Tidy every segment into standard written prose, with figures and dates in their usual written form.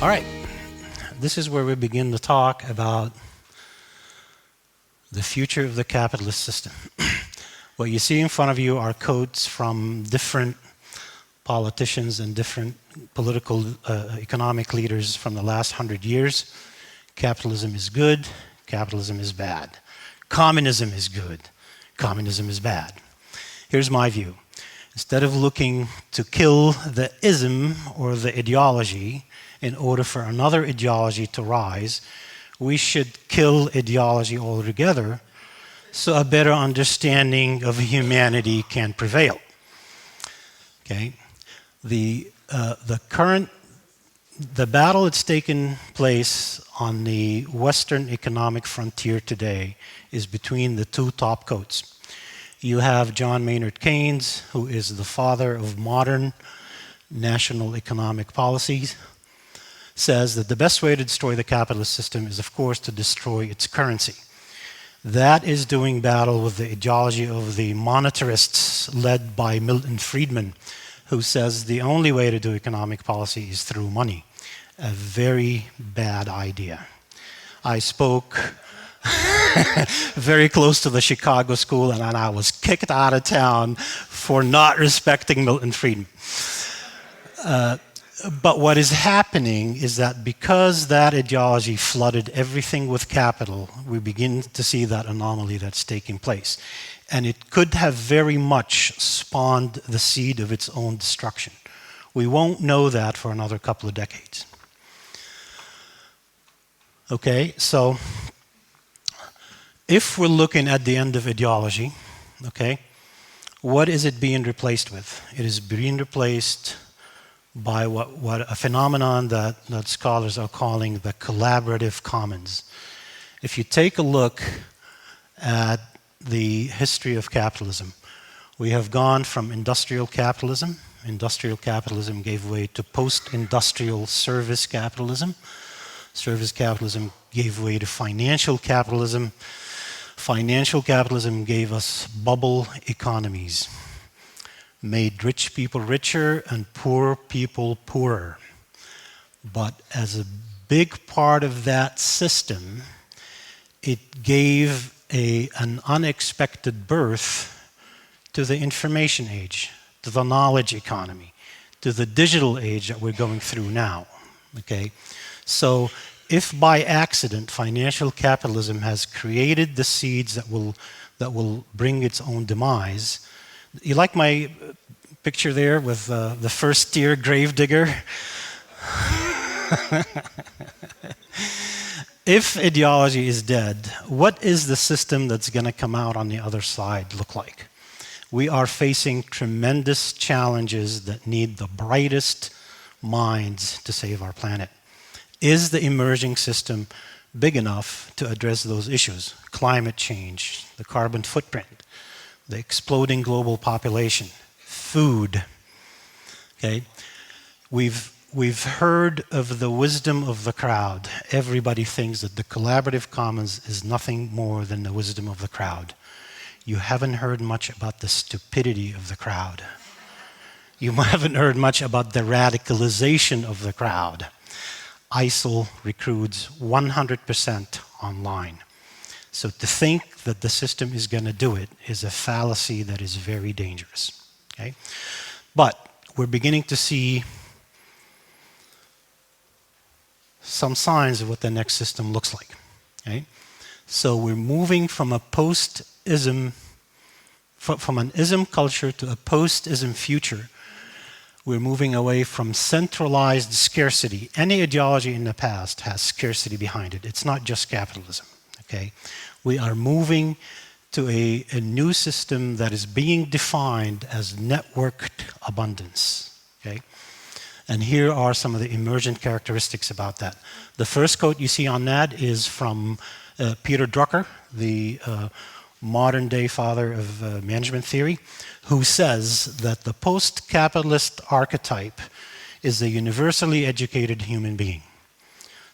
All right, this is where we begin to talk about the future of the capitalist system. What you see in front of you are quotes from different politicians and different political economic leaders from the last 100 years. Capitalism is good, capitalism is bad. Communism is good, communism is bad. Here's my view. Instead of looking to kill the ism or the ideology in order for another ideology to rise, we should kill ideology altogether so a better understanding of humanity can prevail. Okay? The battle that's taken place on the Western economic frontier today is between the two top coats. You have John Maynard Keynes, who is the father of modern national economic policies, says that the best way to destroy the capitalist system is, of course, to destroy its currency. That is doing battle with the ideology of the monetarists led by Milton Friedman, who says the only way to do economic policy is through money. A very bad idea. I spoke very close to the Chicago school, and I was kicked out of town for not respecting Milton Friedman. But what is happening is that because that ideology flooded everything with capital, we begin to see that anomaly that's taking place. And it could have very much spawned the seed of its own destruction. We won't know that for another couple of decades. Okay, so if we're looking at the end of ideology, okay, what is it being replaced with? It is being replaced by what a phenomenon that scholars are calling the collaborative commons. If you take a look at the history of capitalism, we have gone from industrial capitalism. Industrial capitalism gave way to post-industrial service capitalism. Service capitalism gave way to financial capitalism. Financial capitalism gave us bubble economies, made rich people richer and poor people poorer. But as a big part of that system, it gave an unexpected birth to the information age, to the knowledge economy, to the digital age that we're going through now. Okay? So if by accident financial capitalism has created the seeds that will bring its own demise. You like my picture there with the first tier grave digger? If ideology is dead, what is the system that's going to come out on the other side look like? We are facing tremendous challenges that need the brightest minds to save our planet. Is the emerging system big enough to address those issues? Climate change, the carbon footprint, the exploding global population, food. Okay? We've heard of the wisdom of the crowd. Everybody thinks that the collaborative commons is nothing more than the wisdom of the crowd. You haven't heard much about the stupidity of the crowd. You haven't heard much about the radicalization of the crowd. ISIL recruits 100% online. So to think that the system is going to do it is a fallacy that is very dangerous. Okay? But we're beginning to see some signs of what the next system looks like. Okay? So we're moving from a post-ism, from an ism culture to a post-ism future. We're moving away from centralized scarcity. Any ideology in the past has scarcity behind it. It's not just capitalism. Okay? We are moving to a new system that is being defined as networked abundance. Okay? And here are some of the emergent characteristics about that. The first quote you see on that is from Peter Drucker, the modern-day father of management theory, who says that the post-capitalist archetype is a universally educated human being.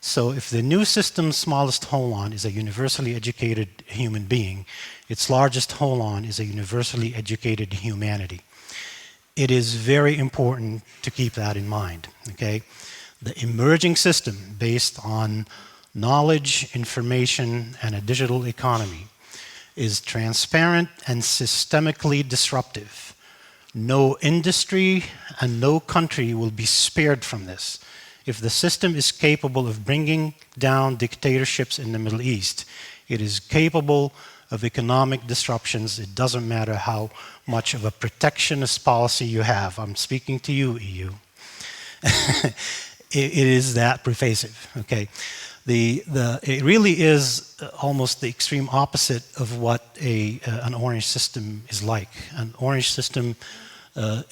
So if the new system's smallest holon is a universally educated human being, its largest holon is a universally educated humanity. It is very important to keep that in mind, okay? The emerging system based on knowledge, information, and a digital economy is transparent and systemically disruptive. No industry and no country will be spared from this. If the system is capable of bringing down dictatorships in the Middle East, it is capable of economic disruptions. It doesn't matter how much of a protectionist policy you have. I'm speaking to you, EU. It is that pervasive, okay? It really is almost the extreme opposite of what an orange system is like. An orange system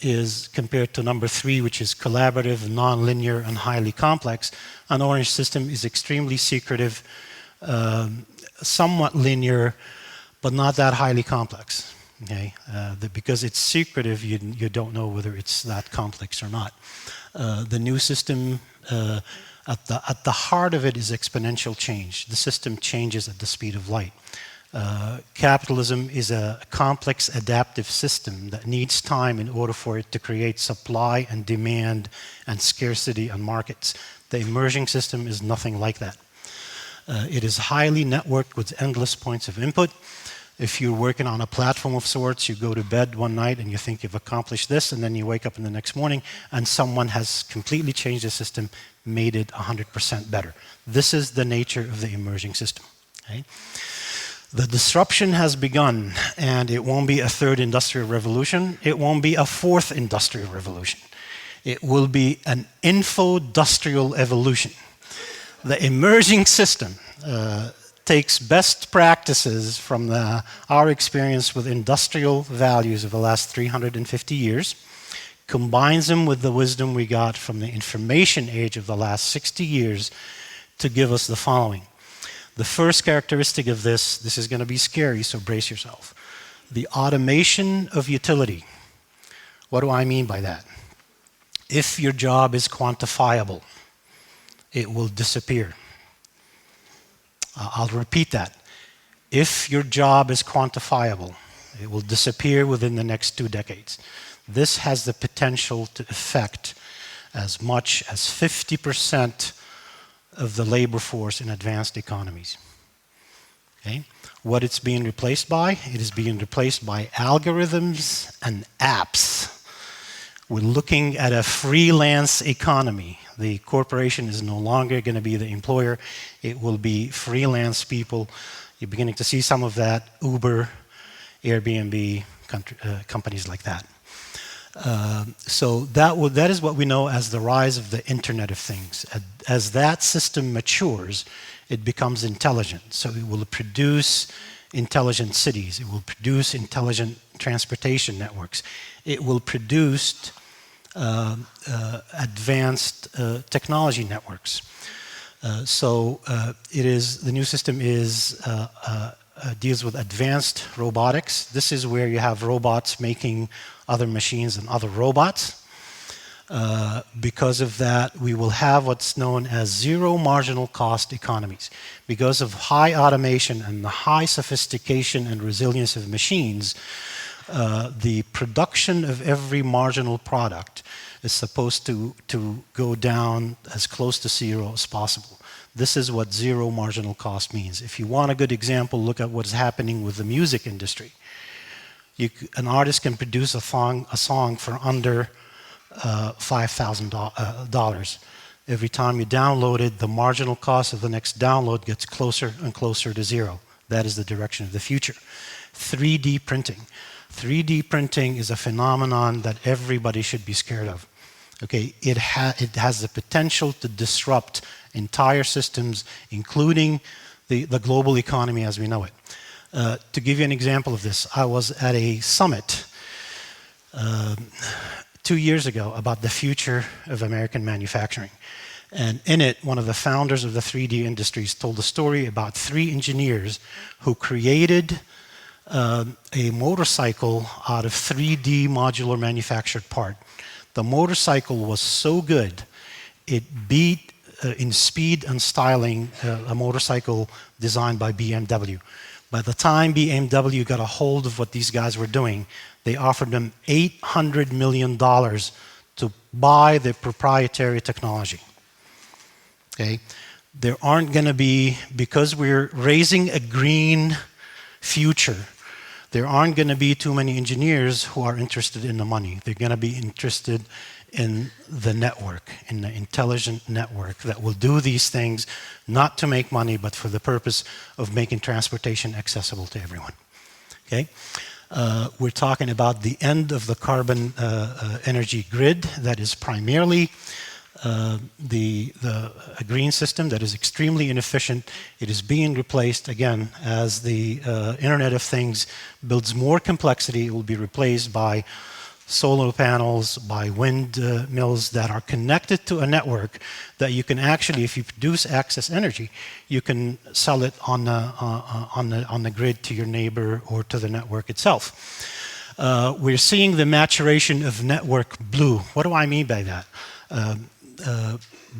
is compared to number 3, which is collaborative, non-linear, and highly complex. An orange system is extremely secretive, somewhat linear, but not that highly complex. Okay? Because it's secretive, you don't know whether it's that complex or not. The new system, at the heart of it is exponential change. The system changes at the speed of light. Capitalism is a complex adaptive system that needs time in order for it to create supply and demand and scarcity on markets. The emerging system is nothing like that. It is highly networked with endless points of input. If you're working on a platform of sorts, you go to bed one night and you think you've accomplished this, and then you wake up in the next morning and someone has completely changed the system, made it 100% better. This is the nature of the emerging system. Okay? The disruption has begun, and it won't be a third industrial revolution. It won't be a fourth industrial revolution. It will be an info-industrial evolution. The emerging system takes best practices from our experience with industrial values of the last 350 years, combines them with the wisdom we got from the information age of the last 60 years to give us the following. The first characteristic of this is going to be scary, so brace yourself. The automation of utility. What do I mean by that? If your job is quantifiable, it will disappear. I'll repeat that. If your job is quantifiable, it will disappear within the next 2 decades. This has the potential to affect as much as 50% of the labor force in advanced economies. Okay? What it's being replaced by? It is being replaced by algorithms and apps. We're looking at a freelance economy. The corporation is no longer going to be the employer. It will be freelance people. You're beginning to see some of that. Uber, Airbnb, companies like that. So that is what we know as the rise of the Internet of Things. As that system matures, it becomes intelligent. So it will produce intelligent cities. It will produce intelligent transportation networks. It will produce advanced technology networks. The new system deals with advanced robotics. This is where you have robots making other machines and other robots. Because of that, we will have what's known as zero marginal cost economies. Because of high automation and the high sophistication and resilience of machines, the production of every marginal product is supposed to go down as close to zero as possible. This is what zero marginal cost means. If you want a good example, look at what's happening with the music industry. An artist can produce a song for under $5,000. Every time you download it, the marginal cost of the next download gets closer and closer to zero. That is the direction of the future. 3D printing. 3D printing is a phenomenon that everybody should be scared of. Okay, it has the potential to disrupt entire systems, including the global economy as we know it. To give you an example of this, I was at a summit 2 years ago about the future of American manufacturing. And in it, one of the founders of the 3D industries told a story about 3 engineers who created a motorcycle out of 3D modular manufactured part. The motorcycle was so good, it beat in speed and styling a motorcycle designed by BMW. By the time BMW got a hold of what these guys were doing, they offered them $800 million to buy the proprietary technology. Okay? There aren't going to be, because we're raising a green future, there aren't going to be too many engineers who are interested in the money. They're going to be interested in the network, in the intelligent network that will do these things not to make money, but for the purpose of making transportation accessible to everyone. Okay? We're talking about the end of the carbon energy grid that is primarily a green system that is extremely inefficient. It is being replaced, again, as the Internet of Things builds more complexity. It will be replaced by solar panels, by wind mills that are connected to a network that you can actually, if you produce excess energy, you can sell it on the grid to your neighbor or to the network itself. We're seeing the maturation of network blue. What do I mean by that?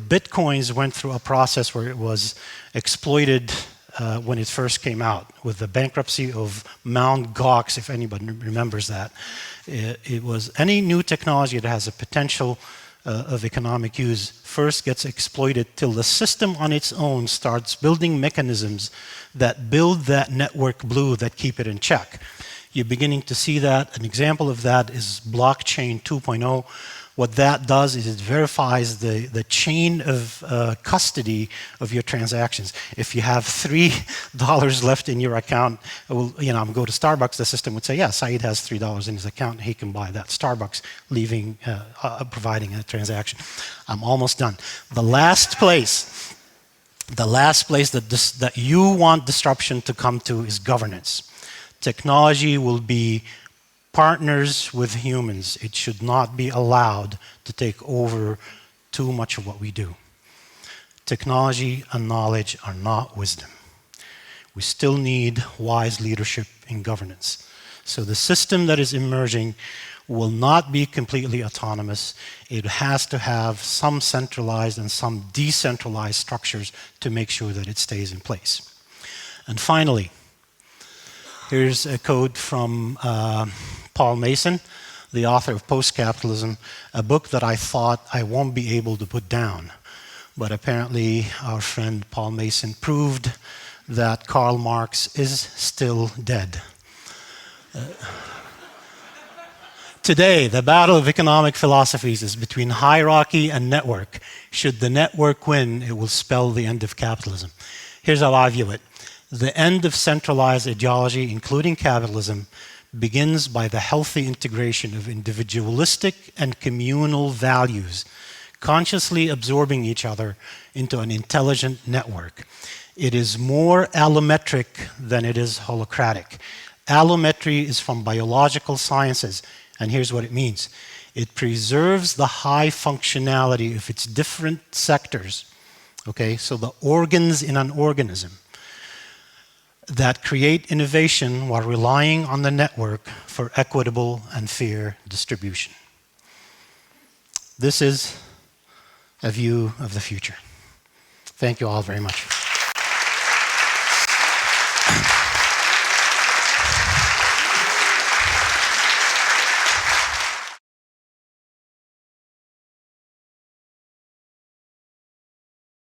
Bitcoins went through a process where it was exploited when it first came out, with the bankruptcy of Mt. Gox, if anybody remembers that. It was any new technology that has a potential of economic use first gets exploited till the system on its own starts building mechanisms that build that network blue that keep it in check. You're beginning to see that. An example of that is blockchain 2.0. What that does is it verifies the chain of custody of your transactions. If you have $3 left in your account, well, I'm go to Starbucks, the system would say, yeah, Saeed has $3 in his account, he can buy that Starbucks, providing a transaction. I'm almost done. The last place that you want disruption to come to is governance. Technology will be partners with humans. It should not be allowed to take over too much of what we do. Technology and knowledge are not wisdom. We still need wise leadership in governance. So the system that is emerging will not be completely autonomous. It has to have some centralized and some decentralized structures to make sure that it stays in place. And finally, here's a quote from Paul Mason, the author of Post-Capitalism, a book that I thought I won't be able to put down. But apparently our friend Paul Mason proved that Karl Marx is still dead. Today, the battle of economic philosophies is between hierarchy and network. Should the network win, it will spell the end of capitalism. Here's how I view it. The end of centralized ideology, including capitalism, begins by the healthy integration of individualistic and communal values, consciously absorbing each other into an intelligent network. It is more allometric than it is holocratic. Allometry is from biological sciences, and here's what it means. It preserves the high functionality of its different sectors, okay, so the organs in an organism, that create innovation while relying on the network for equitable and fair distribution. This is a view of the future. Thank you all very much.